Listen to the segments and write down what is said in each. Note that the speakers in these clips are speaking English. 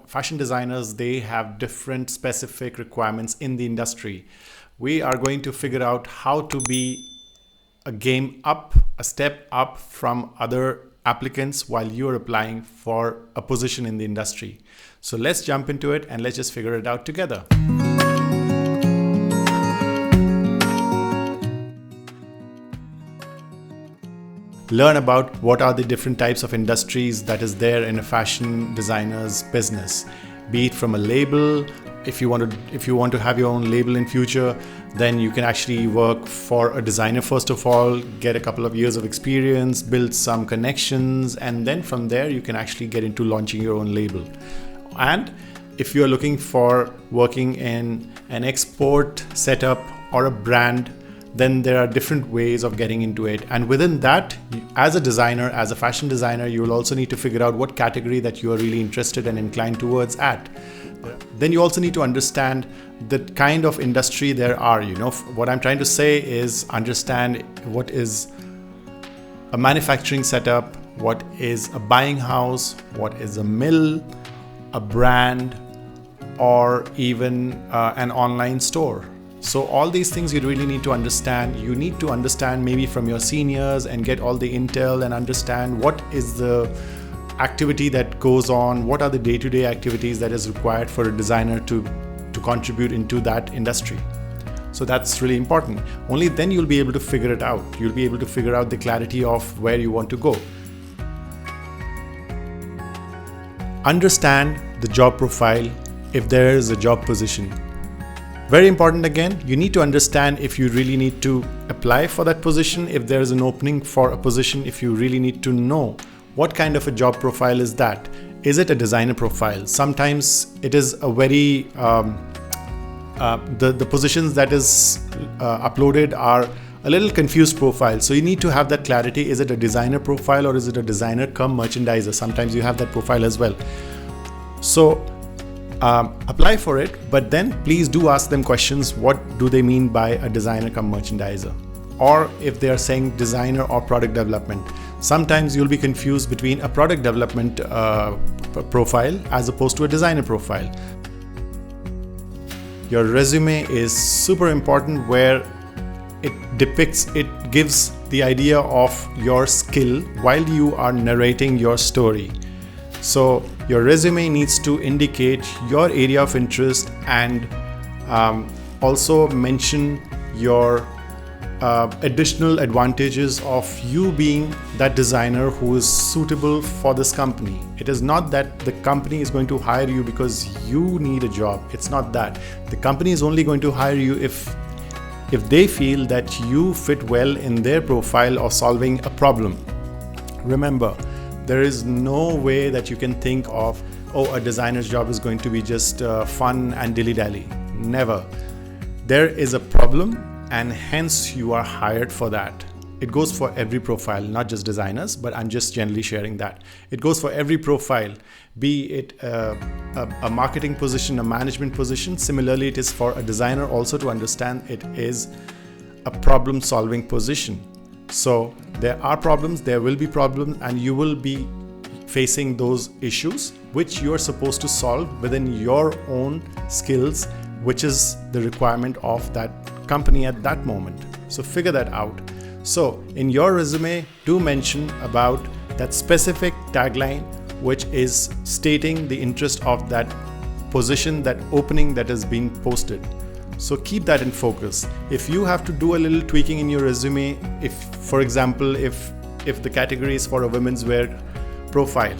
Fashion designers, they have different specific requirements in the industry. We are going to figure out how to be a step up from other applicants while you're applying for a position in the industry. So let's jump into it and let's just figure it out together. Learn about what are the different types of industries that is there in a fashion designer's business. Be it from a label, if you want to have your own label in future, then you can actually work for a designer first of all, get a couple of years of experience, build some connections, and then from there you can actually get into launching your own label. And if you're looking for working in an export setup or a brand, then there are different ways of getting into it. And within that, as a designer, as a fashion designer, you will also need to figure out what category that you are really interested and inclined towards at. Then you also need to understand the kind of industry there are. What I'm trying to say is understand what is a manufacturing setup, what is a buying house, what is a mill, a brand, or even an online store. So all these things you really need to understand. You need to understand maybe from your seniors and get all the intel and understand what is the activity that goes on, what are the day-to-day activities that is required for a designer to contribute into that industry. So that's really important. Only then you'll be able to figure it out. You'll be able to figure out the clarity of where you want to go. Understand the job profile if there is a job position. Very important again, you need to understand if you really need to apply for that position, if there is an opening for a position, if you really need to know what kind of a job profile is that. Is it a designer profile? Sometimes it is a very, the positions that is uploaded are a little confused profile. So you need to have that clarity. Is it a designer profile or is it a designer come merchandiser? Sometimes you have that profile as well. So apply for it, but then please do ask them questions. What do they mean by a designer come merchandiser? Or if they are saying designer or product development. Sometimes you'll be confused between a product development profile as opposed to a designer profile. Your resume is super important, where it gives the idea of your skill while you are narrating your story. So your resume needs to indicate your area of interest and also mention your additional advantages of you being that designer who is suitable for this company. It is not that the company is going to hire you because you need a job. It's not that. The company is only going to hire you if they feel that you fit well in their profile of solving a problem. Remember, there is no way that you can think of, a designer's job is going to be just fun and dilly-dally. Never. There is a problem, and hence you are hired for that. It goes for every profile, not just designers, but I'm just generally sharing that. It goes for every profile, be it a marketing position, a management position. Similarly, it is for a designer also to understand it is a problem-solving position. So there are problems, there will be problems, and you will be facing those issues which you are supposed to solve within your own skills, which is the requirement of that company at that moment. So figure that out. So in your resume, do mention about that specific tagline which is stating the interest of that position, that opening that has been posted. So keep that in focus. If you have to do a little tweaking in your resume, if, for example, if the category is for a women's wear profile,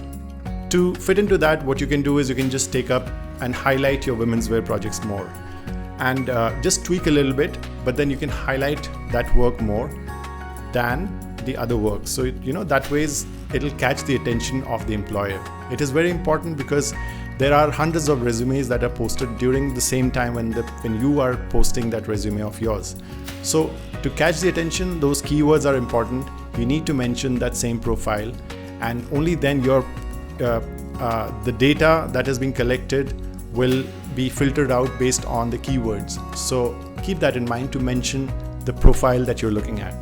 to fit into that, what you can do is you can just take up and highlight your women's wear projects more, and just tweak a little bit, but then you can highlight that work more than the other work. So that ways it'll catch the attention of the employer. It is very important because there are hundreds of resumes that are posted during the same time when you are posting that resume of yours. So to catch the attention, those keywords are important. You need to mention that same profile, and only then the data that has been collected will be filtered out based on the keywords. So keep that in mind to mention the profile that you're looking at.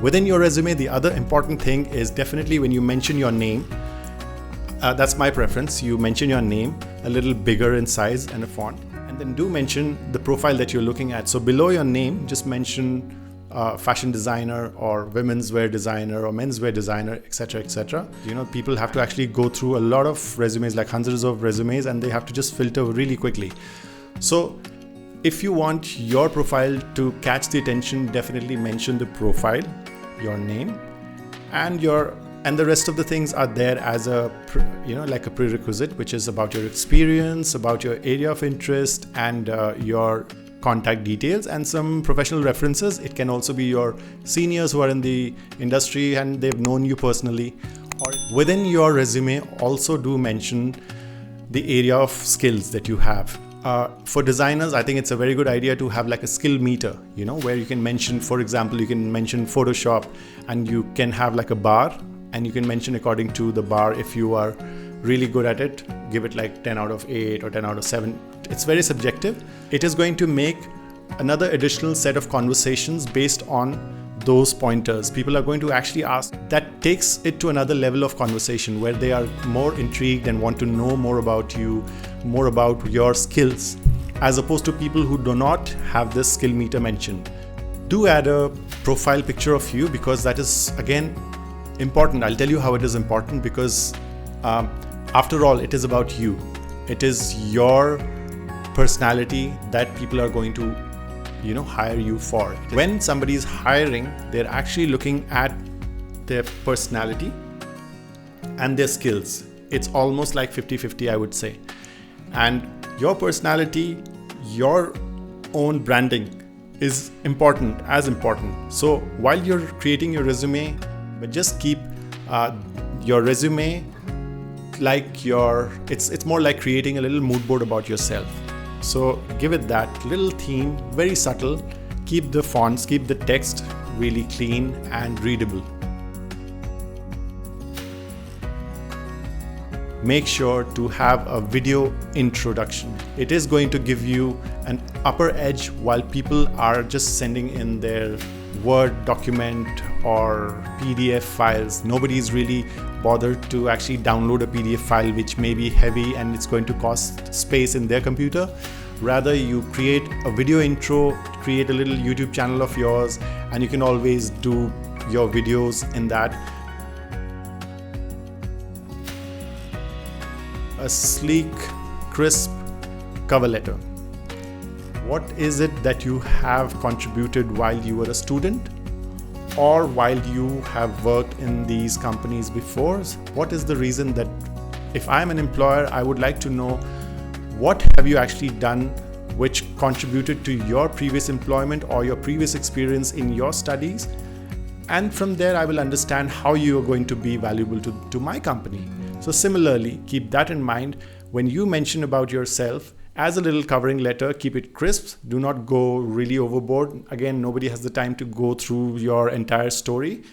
Within your resume, the other important thing is definitely when you mention your name, That's my preference. You mention your name a little bigger in size and a font, and then do mention the profile that you're looking at. So below your name, just mention fashion designer or women's wear designer or men's wear designer, etc., etc. People have to actually go through a lot of resumes, like hundreds of resumes, and they have to just filter really quickly. So if you want your profile to catch the attention, definitely mention the profile, your name, and the rest of the things are there as a like a prerequisite, which is about your experience, about your area of interest, and your contact details and some professional references. It can also be your seniors who are in the industry and they've known you personally. Or within your resume, also do mention the area of skills that you have. For designers, I think it's a very good idea to have like a skill meter, where you can mention, for example, you can mention Photoshop, and you can have like a bar, and you can mention according to the bar. If you are really good at it, give it like 10 out of 8 or 10 out of 7. It's very subjective. It is going to make another additional set of conversations based on those pointers. People are going to actually ask. That takes it to another level of conversation where they are more intrigued and want to know more about you, more about your skills, as opposed to people who do not have this skill meter mentioned. Do add a profile picture of you, because that is, again, important. I'll tell you how it is important, because after all, it is about you. It is your personality that people are going to hire you for. When somebody is hiring, they're actually looking at their personality and their skills. It's almost like 50-50, I would say. And your personality, your own branding is important, as important. So while you're creating your resume, but just keep your resume like it's more like creating a little mood board about yourself. So give it that little theme, very subtle. Keep the fonts, keep the text really clean and readable. Make sure to have a video introduction. It is going to give you an upper edge while people are just sending in their Word document or PDF files. Nobody is really bothered to actually download a PDF file which may be heavy and it's going to cost space in their computer. Rather, you create a video intro, create a little YouTube channel of yours, and you can always do your videos in that. A sleek, crisp cover letter. What is it that you have contributed while you were a student or while you have worked in these companies before? What is the reason that if I'm an employer, I would like to know what have you actually done which contributed to your previous employment or your previous experience in your studies? And from there, I will understand how you are going to be valuable to my company. So similarly, keep that in mind when you mention about yourself. As a little covering letter, keep it crisp. Do not go really overboard. Again, nobody has the time to go through your entire story.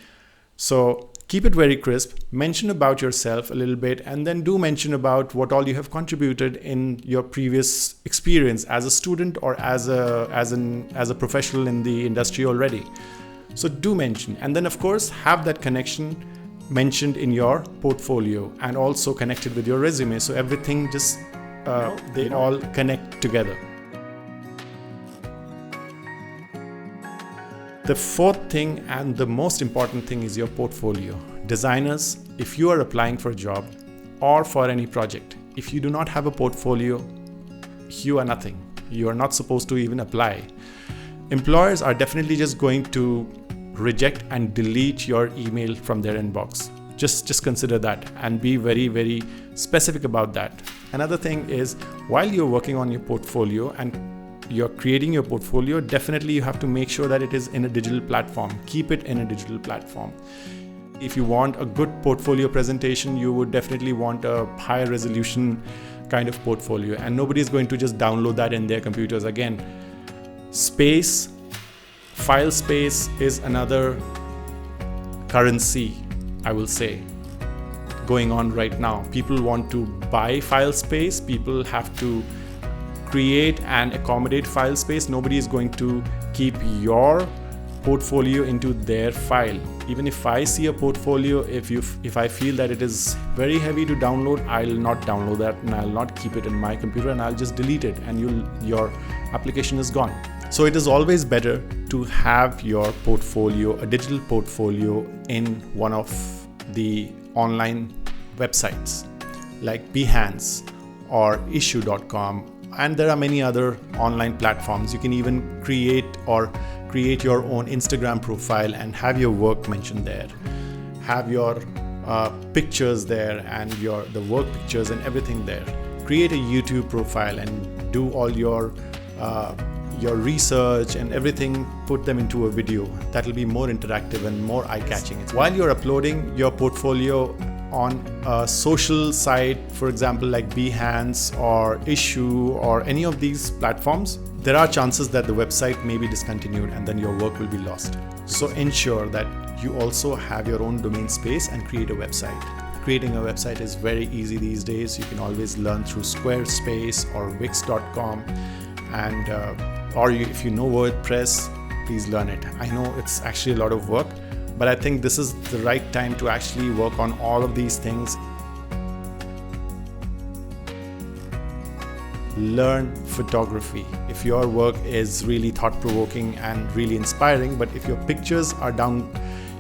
So keep it very crisp. Mention about yourself a little bit, and then do mention about what all you have contributed in your previous experience as a student or as a professional in the industry already. So do mention, and then of course have that connection mentioned in your portfolio and also connected with your resume. So everything just they all connect together. The fourth thing and the most important thing is your portfolio. Designers, if you are applying for a job or for any project, if you do not have a portfolio, you are nothing. You are not supposed to even apply. Employers are definitely just going to reject and delete your email from their inbox. Just consider that and be very, very specific about that. Another thing is, while you're working on your portfolio and you're creating your portfolio, definitely you have to make sure that it is in a digital platform. Keep it in a digital platform. If you want a good portfolio presentation, you would definitely want a higher resolution kind of portfolio, and nobody is going to just download that in their computers. Again, file space is another currency, I will say, going on right now. People want to buy file space. People have to create and accommodate file space. Nobody is going to keep your portfolio into their file. Even if I see a portfolio, if I feel that it is very heavy to download, I'll not download that and I'll not keep it in my computer, and I'll just delete it, and your application is gone. So it is always better to have your portfolio, a digital portfolio, in one of the online websites like Behance or issue.com, and there are many other online platforms. You can even create your own Instagram profile and have your work mentioned there, have your pictures there, and the work pictures and everything there. Create a YouTube profile and do all your research and everything, put them into a video. That will be more interactive and more eye-catching. While you're uploading your portfolio on a social site, for example like Behance or Issue or any of these platforms, there are chances that the website may be discontinued and then your work will be lost. So ensure that you also have your own domain space and create a website. Creating a website is very easy these days. You can always learn through Squarespace or Wix.com, and if you know WordPress, please learn it. I know it's actually a lot of work, but I think this is the right time to actually work on all of these things. Learn photography. If your work is really thought-provoking and really inspiring, but if your pictures are down,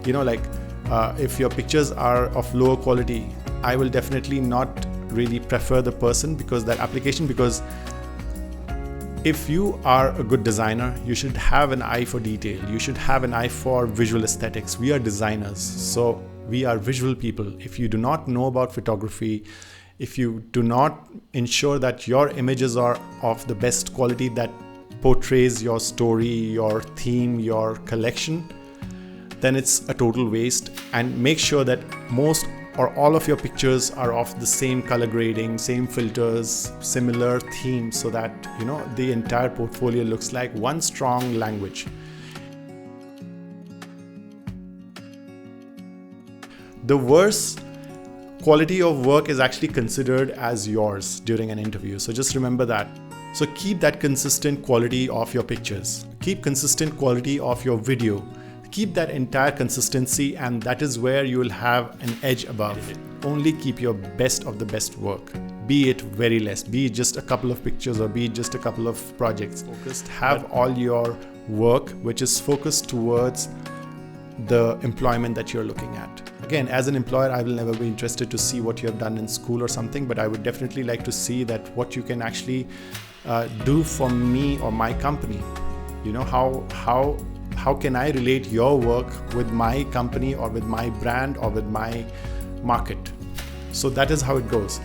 if your pictures are of lower quality, I will definitely not really prefer the person because if you are a good designer, you should have an eye for detail. You should have an eye for visual aesthetics. We are designers, so we are visual people. If you do not know about photography, if you do not ensure that your images are of the best quality that portrays your story, your theme, your collection, then it's a total waste. And make sure that most or all of your pictures are of the same color grading, same filters, similar theme, so that the entire portfolio looks like one strong language. The worst quality of work is actually considered as yours during an interview, so just remember that. So keep that consistent quality of your pictures, keep consistent quality of your video. Keep that entire consistency, and that is where you will have an edge above. Only keep your best of the best work. Be it very less, be it just a couple of pictures or be it just a couple of projects. Have all your work which is focused towards the employment that you're looking at. Again, as an employer, I will never be interested to see what you have done in school or something, but I would definitely like to see that what you can actually do for me or my company. How can I relate your work with my company or with my brand or with my market? So that is how it goes.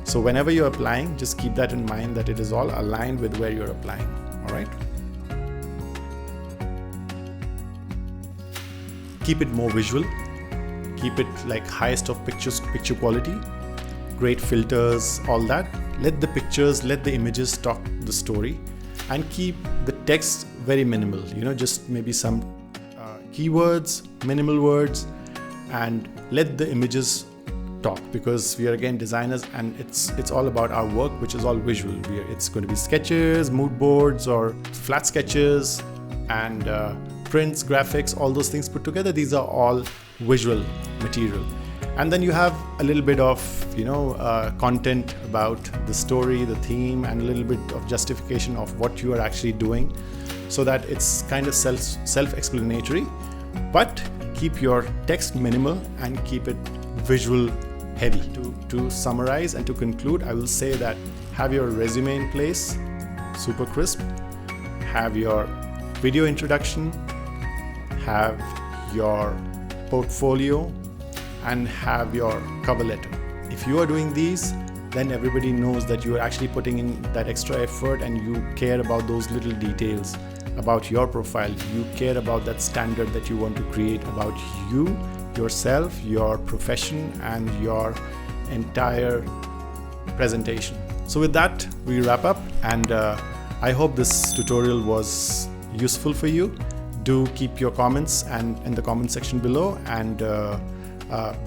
So whenever you're applying, just keep that in mind, that it is all aligned with where you're applying. All right. Keep it more visual. Keep it like highest of picture quality, great filters, all that. Let the images talk the story, and keep the text very minimal, just maybe some keywords, minimal words, and let the images talk, because we are again designers and it's all about our work, which is all visual. It's going to be sketches, mood boards, or flat sketches, and prints, graphics, all those things put together. These are all visual material. And then you have a little bit of content about the story, the theme, and a little bit of justification of what you are actually doing, so that it's kind of self-explanatory. But keep your text minimal and keep it visual heavy. To summarize and to conclude, I will say that have your resume in place, super crisp, have your video introduction, have your portfolio, and have your cover letter. If you are doing these, then everybody knows that you are actually putting in that extra effort and you care about those little details about your profile. You care about that standard that you want to create about you, yourself, your profession, and your entire presentation. So with that, we wrap up, and I hope this tutorial was useful for you. Do keep your comments and in the comment section below, and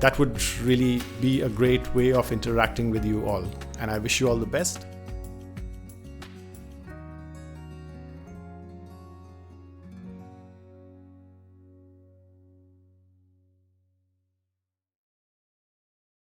that would really be a great way of interacting with you all. And I wish you all the best.